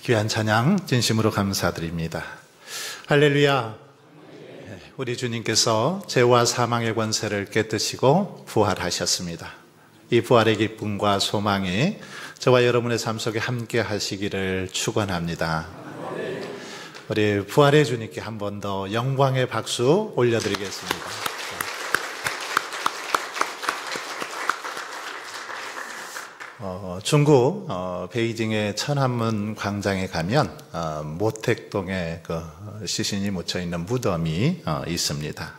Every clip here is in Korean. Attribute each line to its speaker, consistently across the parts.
Speaker 1: 귀한 찬양 진심으로 감사드립니다. 할렐루야. 우리 주님께서 죄와 사망의 권세를 깨뜨시고 부활하셨습니다. 이 부활의 기쁨과 소망이 저와 여러분의 삶 속에 함께 하시기를 축원합니다. 우리 부활의 주님께 한 번 더 영광의 박수 올려드리겠습니다. 중국 베이징의 천안문 광장에 가면 모택동에 시신이 묻혀 있는 무덤이 있습니다.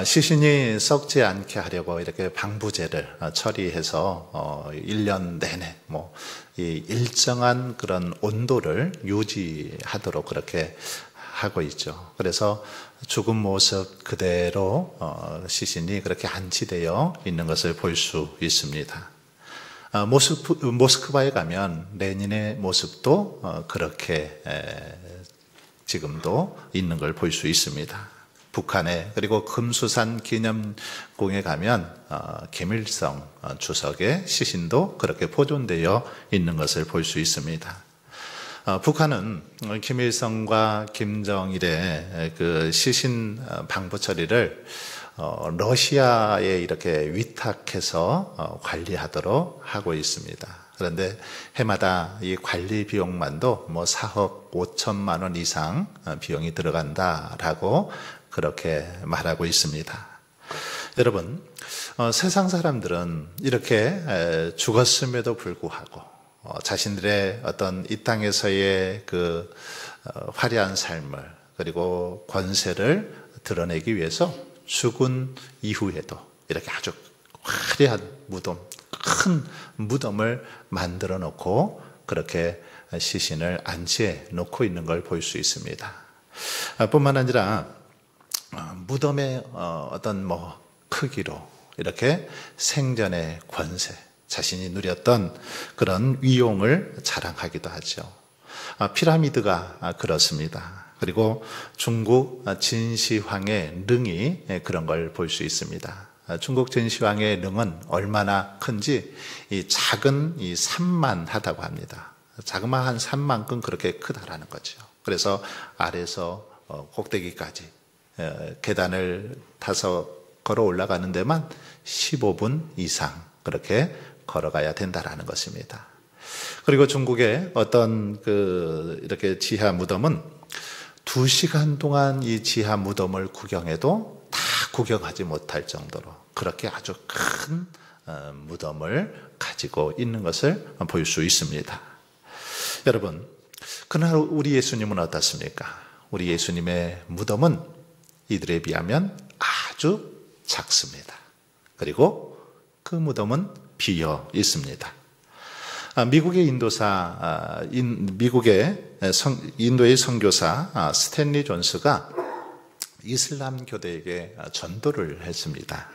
Speaker 1: 시신이 썩지 않게 하려고 이렇게 방부제를 처리해서 1년 내내 이 일정한 그런 온도를 유지하도록 그렇게 하고 있죠. 그래서 죽은 모습 그대로 시신이 그렇게 안치되어 있는 것을 볼 수 있습니다. 모스크바에 가면 레닌의 모습도 그렇게 지금도 있는 걸 볼 수 있습니다. 북한에 그리고 금수산 기념공에 가면 김일성 주석의 시신도 그렇게 보존되어 있는 것을 볼 수 있습니다. 북한은 김일성과 김정일의 그 시신 방부 처리를 러시아에 이렇게 위탁해서 관리하도록 하고 있습니다. 그런데 해마다 이 관리 비용만도 4억 5천만 원 이상 비용이 들어간다라고 그렇게 말하고 있습니다. 여러분, 세상 사람들은 이렇게 죽었음에도 불구하고 자신들의 어떤 이 땅에서의 그 화려한 삶을 그리고 권세를 드러내기 위해서 죽은 이후에도 이렇게 아주 화려한 무덤, 큰 무덤을 만들어 놓고 그렇게 시신을 안치해 놓고 있는 걸 볼 수 있습니다. 뿐만 아니라 무덤의 어떤 크기로 이렇게 생전의 권세, 자신이 누렸던 그런 위용을 자랑하기도 하죠. 피라미드가 그렇습니다. 그리고 중국 진시황의 릉이 그런 걸 볼 수 있습니다. 중국 진시황의 릉은 얼마나 큰지 이 작은 이 산만 하다고 합니다. 자그마한 산만큼 그렇게 크다라는 거죠. 그래서 아래에서 꼭대기까지 계단을 타서 걸어 올라가는 데만 15분 이상 그렇게 걸어가야 된다라는 것입니다. 그리고 중국의 어떤 이렇게 지하 무덤은 2시간 동안 이 지하 무덤을 구경해도 다 구경하지 못할 정도로 그렇게 아주 큰 무덤을 가지고 있는 것을 볼 수 있습니다. 여러분, 그러나 우리 예수님은 어떻습니까? 우리 예수님의 무덤은 이들에 비하면 아주 작습니다. 그리고 그 무덤은 비어 있습니다. 미국의 인도의 선교사 스탠리 존스가 이슬람 교도에게 전도를 했습니다.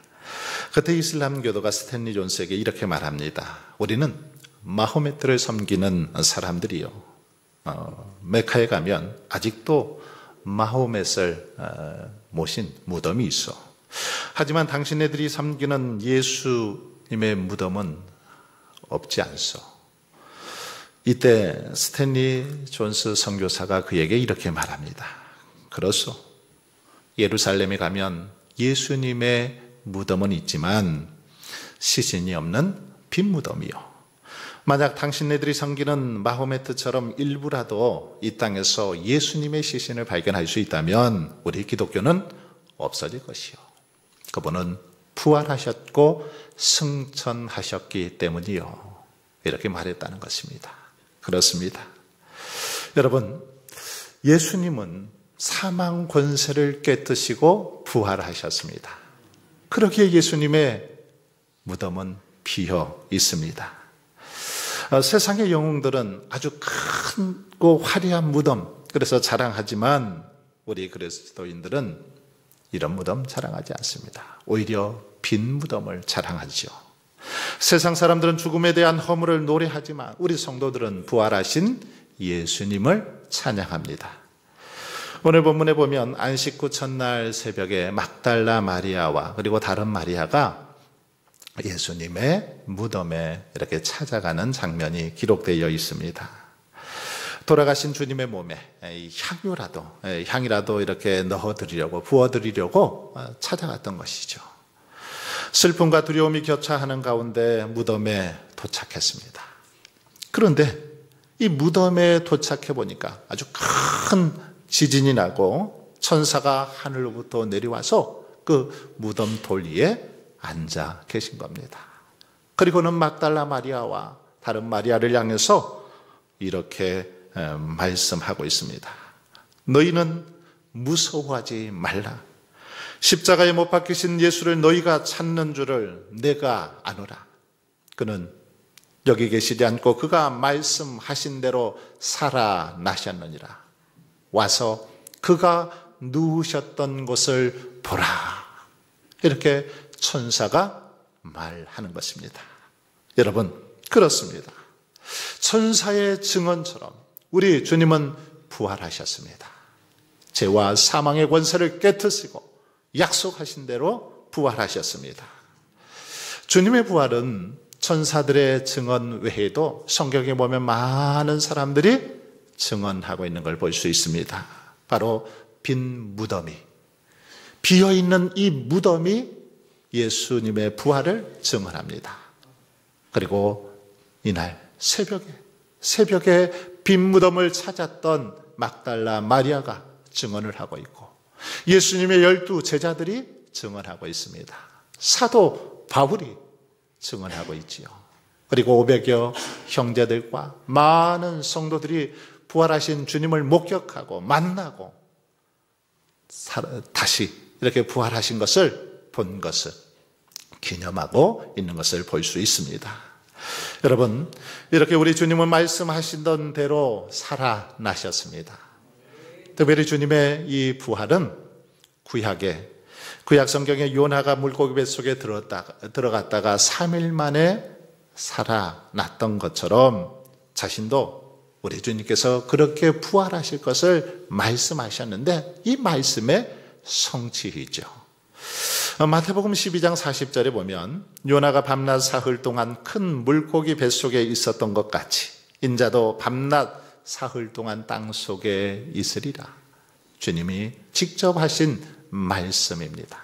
Speaker 1: 그때 이슬람 교도가 스탠리 존스에게 이렇게 말합니다. 우리는 마호메트를 섬기는 사람들이요. 메카에 가면 아직도 마호메트를 모신 무덤이 있어. 하지만 당신네들이 섬기는 예수님의 무덤은 없지 않소. 이때 스탠리 존스 선교사가 그에게 이렇게 말합니다. 그렇소. 예루살렘에 가면 예수님의 무덤은 있지만 시신이 없는 빈 무덤이요. 만약 당신네들이 섬기는 마호메트처럼 일부라도 이 땅에서 예수님의 시신을 발견할 수 있다면 우리 기독교는 없어질 것이요. 그분은 부활하셨고 승천하셨기 때문이요. 이렇게 말했다는 것입니다. 그렇습니다. 여러분, 예수님은 사망 권세를 깨뜨시고 부활하셨습니다. 그렇기에 예수님의 무덤은 비어 있습니다. 세상의 영웅들은 아주 크고 화려한 무덤, 그래서 자랑하지만 우리 그리스도인들은 이런 무덤 자랑하지 않습니다. 오히려 빈 무덤을 자랑하죠. 세상 사람들은 죽음에 대한 허물을 노래하지만 우리 성도들은 부활하신 예수님을 찬양합니다. 오늘 본문에 보면 안식 후 첫날 새벽에 막달라 마리아와 그리고 다른 마리아가 예수님의 무덤에 이렇게 찾아가는 장면이 기록되어 있습니다. 돌아가신 주님의 몸에 향이라도 이렇게 넣어드리려고, 부어드리려고 찾아갔던 것이죠. 슬픔과 두려움이 교차하는 가운데 무덤에 도착했습니다. 그런데 이 무덤에 도착해 보니까 아주 큰 지진이 나고 천사가 하늘로부터 내려와서 그 무덤 돌 위에 앉아 계신 겁니다. 그리고는 막달라 마리아와 다른 마리아를 향해서 이렇게 말씀하고 있습니다. 너희는 무서워하지 말라. 십자가에 못 박히신 예수를 너희가 찾는 줄을 내가 아노라. 그는 여기 계시지 않고 그가 말씀하신 대로 살아나셨느니라. 와서 그가 누우셨던 곳을 보라. 이렇게 천사가 말하는 것입니다. 여러분, 그렇습니다. 천사의 증언처럼 우리 주님은 부활하셨습니다. 죄와 사망의 권세를 깨트시고 약속하신 대로 부활하셨습니다. 주님의 부활은 천사들의 증언 외에도 성경에 보면 많은 사람들이 증언하고 있는 걸 볼 수 있습니다. 바로 빈 무덤이, 비어있는 이 무덤이 예수님의 부활을 증언합니다. 그리고 이날 새벽에 빈 무덤을 찾았던 막달라 마리아가 증언을 하고 있고, 예수님의 12 제자들이 증언하고 있습니다. 사도 바울이 증언하고 있지요. 그리고 500여 형제들과 많은 성도들이 부활하신 주님을 목격하고 만나고 다시 이렇게 부활하신 것을 본 것을 기념하고 있는 것을 볼 수 있습니다. 여러분, 이렇게 우리 주님은 말씀하시던 대로 살아나셨습니다. 특별히 주님의 이 부활은 구약 성경에 요나가 물고기 뱃속에 들어갔다가 3일 만에 살아났던 것처럼 자신도 우리 주님께서 그렇게 부활하실 것을 말씀하셨는데, 이 말씀의 성취이죠. 마태복음 12장 40절에 보면 요나가 밤낮 사흘 동안 큰 물고기 뱃속에 있었던 것 같이 인자도 밤낮 사흘 동안 땅속에 있으리라. 주님이 직접 하신 말씀입니다.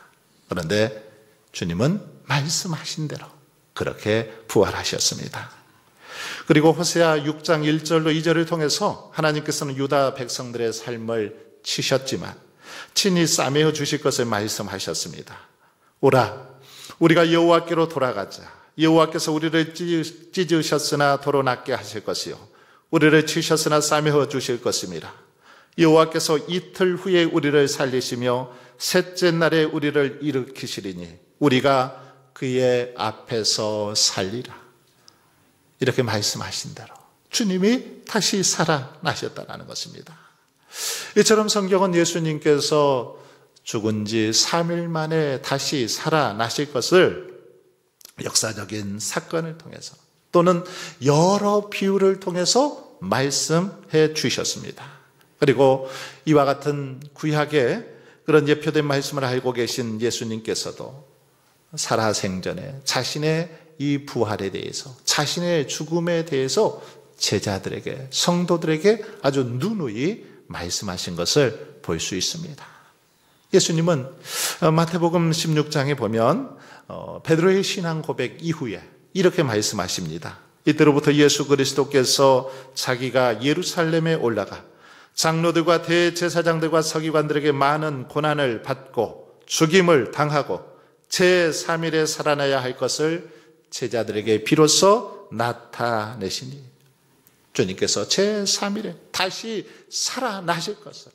Speaker 1: 그런데 주님은 말씀하신 대로 그렇게 부활하셨습니다. 그리고 호세아 6장 1절로 2절을 통해서 하나님께서는 유다 백성들의 삶을 치셨지만 친히 싸매어 주실 것을 말씀하셨습니다. 오라, 우리가 여호와께로 돌아가자. 여호와께서 우리를 찢으셨으나 도로 낫게 하실 것이요 우리를 치셨으나 싸매어 주실 것입니다. 여호와께서 이틀 후에 우리를 살리시며 셋째 날에 우리를 일으키시리니 우리가 그의 앞에서 살리라. 이렇게 말씀하신 대로 주님이 다시 살아나셨다는 것입니다. 이처럼 성경은 예수님께서 죽은 지 3일 만에 다시 살아나실 것을 역사적인 사건을 통해서 또는 여러 비유를 통해서 말씀해 주셨습니다. 그리고 이와 같은 구약의 그런 예표된 말씀을 알고 계신 예수님께서도 살아생전에 자신의 이 부활에 대해서, 자신의 죽음에 대해서 제자들에게, 성도들에게 아주 누누이 말씀하신 것을 볼 수 있습니다. 예수님은 마태복음 16장에 보면 베드로의 신앙 고백 이후에 이렇게 말씀하십니다. 이때로부터 예수 그리스도께서 자기가 예루살렘에 올라가 장로들과 대제사장들과 서기관들에게 많은 고난을 받고 죽임을 당하고 제3일에 살아나야 할 것을 제자들에게 비로소 나타내시니, 주님께서 제3일에 다시 살아나실 것을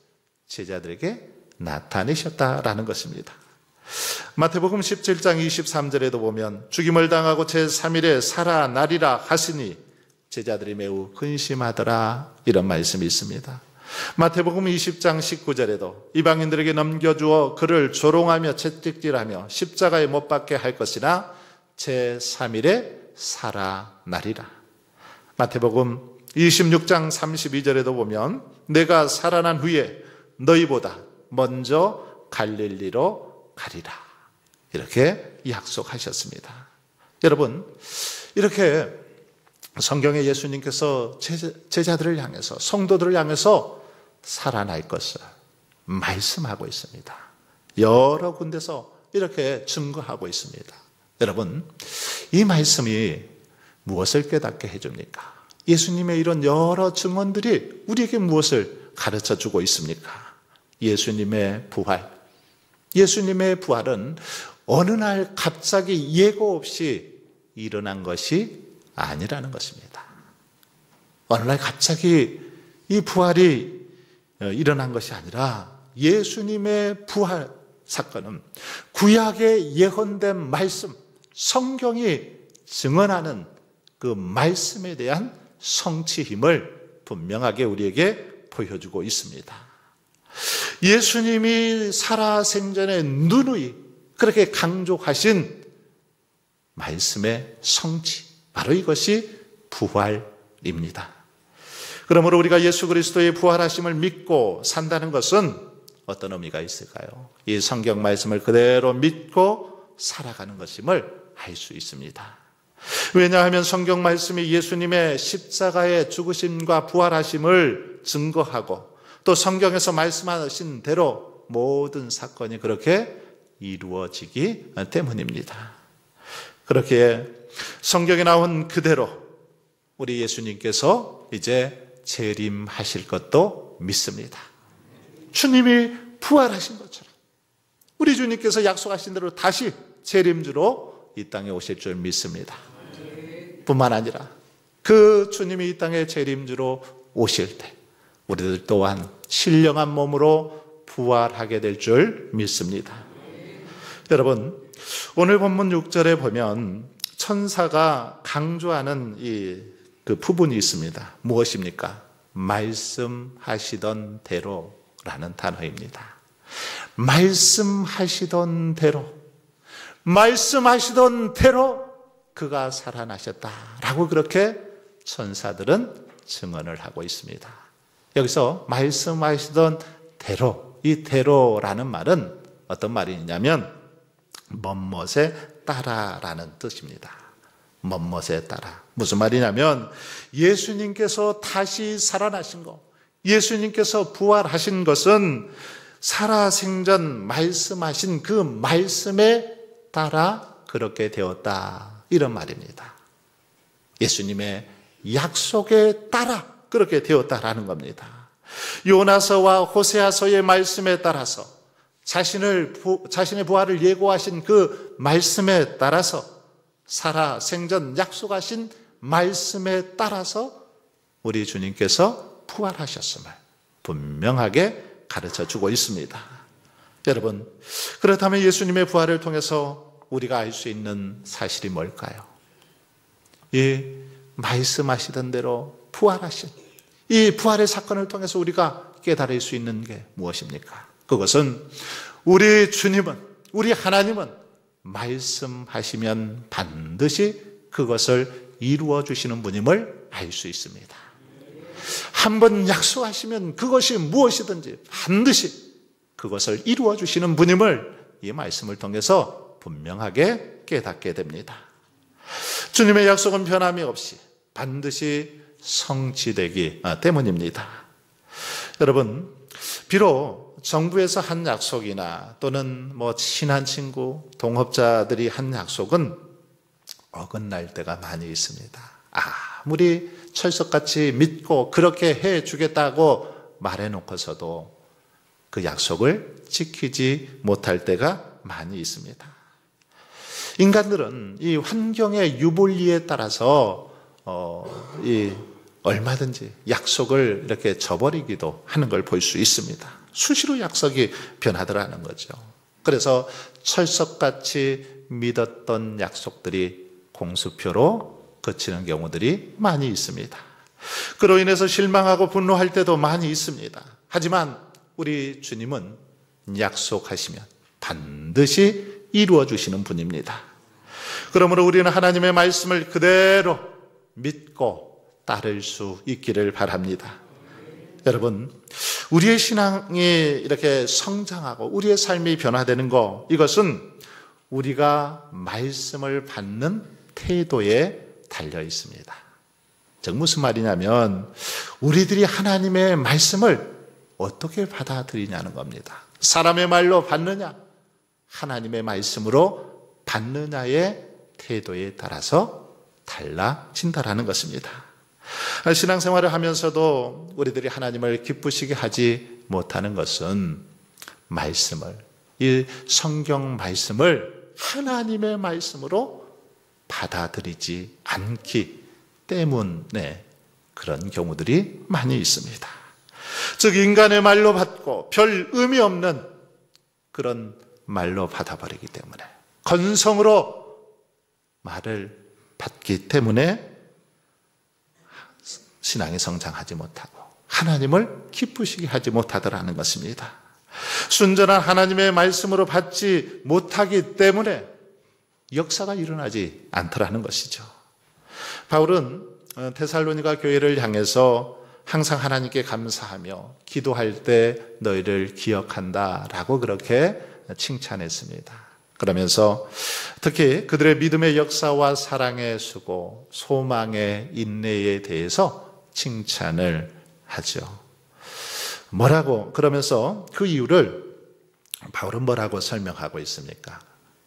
Speaker 1: 제자들에게 나타내셨다라는 것입니다. 마태복음 17장 23절에도 보면 죽임을 당하고 제3일에 살아나리라 하시니 제자들이 매우 근심하더라, 이런 말씀이 있습니다. 마태복음 20장 19절에도 이방인들에게 넘겨주어 그를 조롱하며 채찍질하며 십자가에 못 박게 할 것이나 제3일에 살아나리라. 마태복음 26장 32절에도 보면 내가 살아난 후에 너희보다 먼저 갈릴리로 가리라, 이렇게 약속하셨습니다. 여러분, 이렇게 성경에 예수님께서 제자들을 향해서, 성도들을 향해서 살아날 것을 말씀하고 있습니다. 여러 군데서 이렇게 증거하고 있습니다. 여러분, 이 말씀이 무엇을 깨닫게 해줍니까? 예수님의 이런 여러 증언들이 우리에게 무엇을 가르쳐주고 있습니까? 예수님의 부활. 예수님의 부활은 어느 날 갑자기 예고 없이 일어난 것이 아니라는 것입니다. 어느 날 갑자기 이 부활이 일어난 것이 아니라 예수님의 부활 사건은 구약에 예언된 말씀, 성경이 증언하는 그 말씀에 대한 성취힘을 분명하게 우리에게 보여주고 있습니다. 예수님이 살아생전에 누누이 그렇게 강조하신 말씀의 성취, 바로 이것이 부활입니다. 그러므로 우리가 예수 그리스도의 부활하심을 믿고 산다는 것은 어떤 의미가 있을까요? 이 성경 말씀을 그대로 믿고 살아가는 것임을 알 수 있습니다. 왜냐하면 성경 말씀이 예수님의 십자가의 죽으심과 부활하심을 증거하고 또 성경에서 말씀하신 대로 모든 사건이 그렇게 이루어지기 때문입니다. 그렇게 성경에 나온 그대로 우리 예수님께서 이제 재림하실 것도 믿습니다. 주님이 부활하신 것처럼 우리 주님께서 약속하신 대로 다시 재림주로 이 땅에 오실 줄 믿습니다. 뿐만 아니라 그 주님이 이 땅에 재림주로 오실 때 우리들 또한 신령한 몸으로 부활하게 될 줄 믿습니다. 여러분, 오늘 본문 6절에 보면 천사가 강조하는 그 부분이 있습니다. 무엇입니까? 말씀하시던 대로라는 단어입니다. 말씀하시던 대로, 말씀하시던 대로 그가 살아나셨다라고 그렇게 천사들은 증언을 하고 있습니다. 여기서 말씀하시던 대로, 이 대로라는 말은 어떤 말이냐면 멋멋에 따라라는 뜻입니다. 멋멋에 따라. 무슨 말이냐면 예수님께서 다시 살아나신 것, 예수님께서 부활하신 것은 살아생전 말씀하신 그 말씀에 따라 그렇게 되었다, 이런 말입니다. 예수님의 약속에 따라 그렇게 되었다라는 겁니다. 요나서와 호세아서의 말씀에 따라서 자신의 부활을 예고하신 그 말씀에 따라서 살아생전 약속하신 말씀에 따라서 우리 주님께서 부활하셨음을 분명하게 가르쳐주고 있습니다. 여러분, 그렇다면 예수님의 부활을 통해서 우리가 알 수 있는 사실이 뭘까요? 이 말씀하시던 대로 부활하신 이 부활의 사건을 통해서 우리가 깨달을 수 있는 게 무엇입니까? 그것은 우리 주님은, 우리 하나님은 말씀하시면 반드시 그것을 이루어 주시는 분임을 알 수 있습니다. 한번 약속하시면 그것이 무엇이든지 반드시 그것을 이루어 주시는 분임을 이 말씀을 통해서 분명하게 깨닫게 됩니다. 주님의 약속은 변함이 없이 반드시 성취되기 때문입니다. 여러분, 비록 정부에서 한 약속이나 또는 친한 친구, 동업자들이 한 약속은 어긋날 때가 많이 있습니다. 아무리 철석같이 믿고 그렇게 해주겠다고 말해놓고서도 그 약속을 지키지 못할 때가 많이 있습니다. 인간들은 이 환경의 유불리에 따라서 얼마든지 약속을 이렇게 저버리기도 하는 걸 볼 수 있습니다. 수시로 약속이 변하더라는 거죠. 그래서 철석같이 믿었던 약속들이 공수표로 그치는 경우들이 많이 있습니다. 그로 인해서 실망하고 분노할 때도 많이 있습니다. 하지만 우리 주님은 약속하시면 반드시 이루어 주시는 분입니다. 그러므로 우리는 하나님의 말씀을 그대로 믿고 따를 수 있기를 바랍니다. 여러분, 우리의 신앙이 이렇게 성장하고 우리의 삶이 변화되는 것, 이것은 우리가 말씀을 받는 태도에 달려 있습니다. 즉 무슨 말이냐면 우리들이 하나님의 말씀을 어떻게 받아들이냐는 겁니다. 사람의 말로 받느냐, 하나님의 말씀으로 받느냐의 태도에 따라서 달라진다라는 것입니다. 신앙생활을 하면서도 우리들이 하나님을 기쁘시게 하지 못하는 것은 말씀을, 이 성경 말씀을 하나님의 말씀으로 받아들이지 않기 때문에 그런 경우들이 많이 있습니다. 즉 인간의 말로 받고 별 의미 없는 그런 말로 받아버리기 때문에, 건성으로 말을 받기 때문에 신앙이 성장하지 못하고 하나님을 기쁘시게 하지 못하더라는 것입니다. 순전한 하나님의 말씀으로 받지 못하기 때문에 역사가 일어나지 않더라는 것이죠. 바울은 데살로니가 교회를 향해서 항상 하나님께 감사하며 기도할 때 너희를 기억한다라고 그렇게 칭찬했습니다. 그러면서 특히 그들의 믿음의 역사와 사랑의 수고, 소망의 인내에 대해서 칭찬을 하죠. 그러면서 그 이유를 바울은 뭐라고 설명하고 있습니까?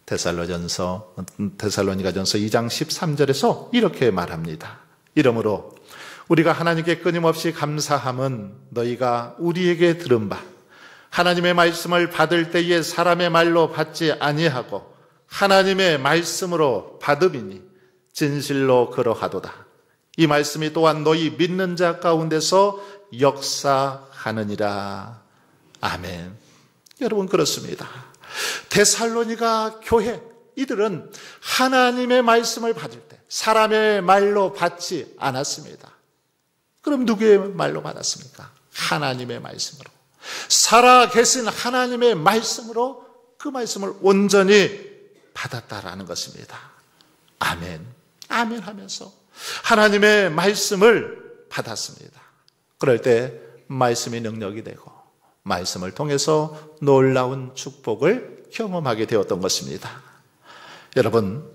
Speaker 1: 데살로니가전서 2장 13절에서 이렇게 말합니다. 이러므로 우리가 하나님께 끊임없이 감사함은 너희가 우리에게 들은 바 하나님의 말씀을 받을 때에 사람의 말로 받지 아니하고 하나님의 말씀으로 받음이니 진실로 그러하도다. 이 말씀이 또한 너희 믿는 자 가운데서 역사하느니라. 아멘. 여러분, 그렇습니다. 데살로니가 교회, 이들은 하나님의 말씀을 받을 때 사람의 말로 받지 않았습니다. 그럼 누구의 말로 받았습니까? 하나님의 말씀으로. 살아계신 하나님의 말씀으로 그 말씀을 온전히 받았다라는 것입니다. 아멘. 아멘 하면서 하나님의 말씀을 받았습니다. 그럴 때 말씀이 능력이 되고 말씀을 통해서 놀라운 축복을 경험하게 되었던 것입니다. 여러분,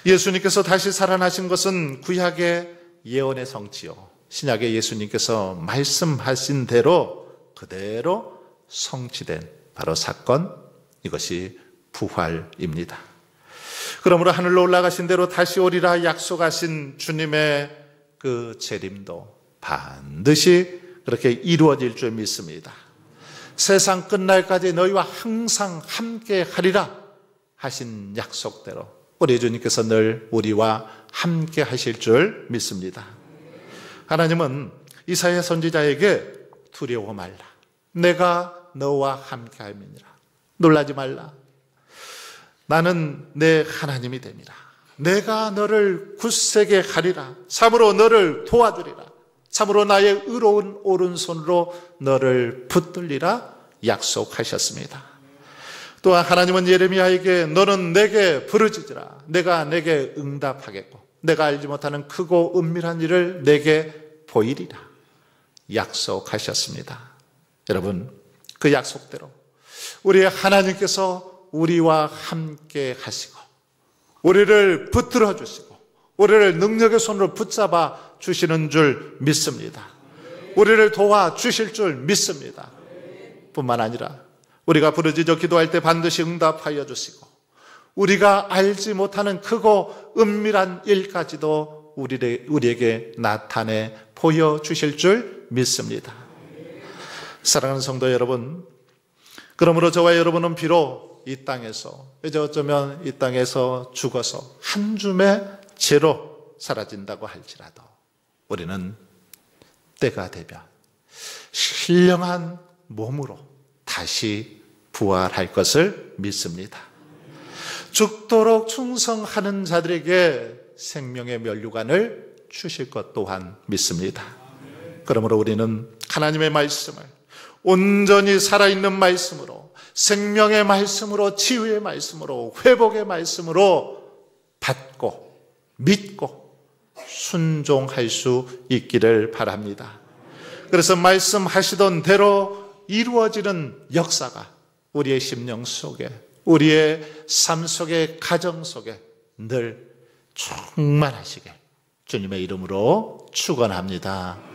Speaker 1: 예수님께서 다시 살아나신 것은 구약의 예언의 성취요, 신약의 예수님께서 말씀하신 대로 그대로 성취된 바로 사건, 이것이 부활입니다. 그러므로 하늘로 올라가신 대로 다시 오리라 약속하신 주님의 그 재림도 반드시 그렇게 이루어질 줄 믿습니다. 세상 끝날까지 너희와 항상 함께 하리라 하신 약속대로 우리 주님께서 늘 우리와 함께 하실 줄 믿습니다. 하나님은 이사야 선지자에게 두려워 말라. 내가 너와 함께 함이니라. 놀라지 말라. 나는 내 하나님이 됨이라. 내가 너를 굳세게 하리라. 참으로 너를 도와주리라. 참으로 나의 의로운 오른손으로 너를 붙들리라 약속하셨습니다. 또한 하나님은 예레미야에게 너는 내게 부르짖으라. 내가 내게 응답하겠고 내가 알지 못하는 크고 은밀한 일을 내게 보이리라 약속하셨습니다. 여러분, 그 약속대로 우리의 하나님께서 우리와 함께 하시고 우리를 붙들어 주시고 우리를 능력의 손으로 붙잡아 주시는 줄 믿습니다. 우리를 도와 주실 줄 믿습니다. 뿐만 아니라 우리가 부르짖어 기도할 때 반드시 응답하여 주시고 우리가 알지 못하는 크고 은밀한 일까지도 우리에게 나타내 보여주실 줄 믿습니다. 사랑하는 성도 여러분, 그러므로 저와 여러분은 비록 이 땅에서, 이제 어쩌면 이 땅에서 죽어서 한 줌의 죄로 사라진다고 할지라도 우리는 때가 되면 신령한 몸으로 다시 부활할 것을 믿습니다. 죽도록 충성하는 자들에게 생명의 면류관을 주실 것 또한 믿습니다. 그러므로 우리는 하나님의 말씀을 온전히 살아있는 말씀으로, 생명의 말씀으로, 치유의 말씀으로, 회복의 말씀으로 받고 믿고 순종할 수 있기를 바랍니다. 그래서 말씀하시던 대로 이루어지는 역사가 우리의 심령 속에, 우리의 삶 속에, 가정 속에 늘 충만하시게 주님의 이름으로 축원합니다.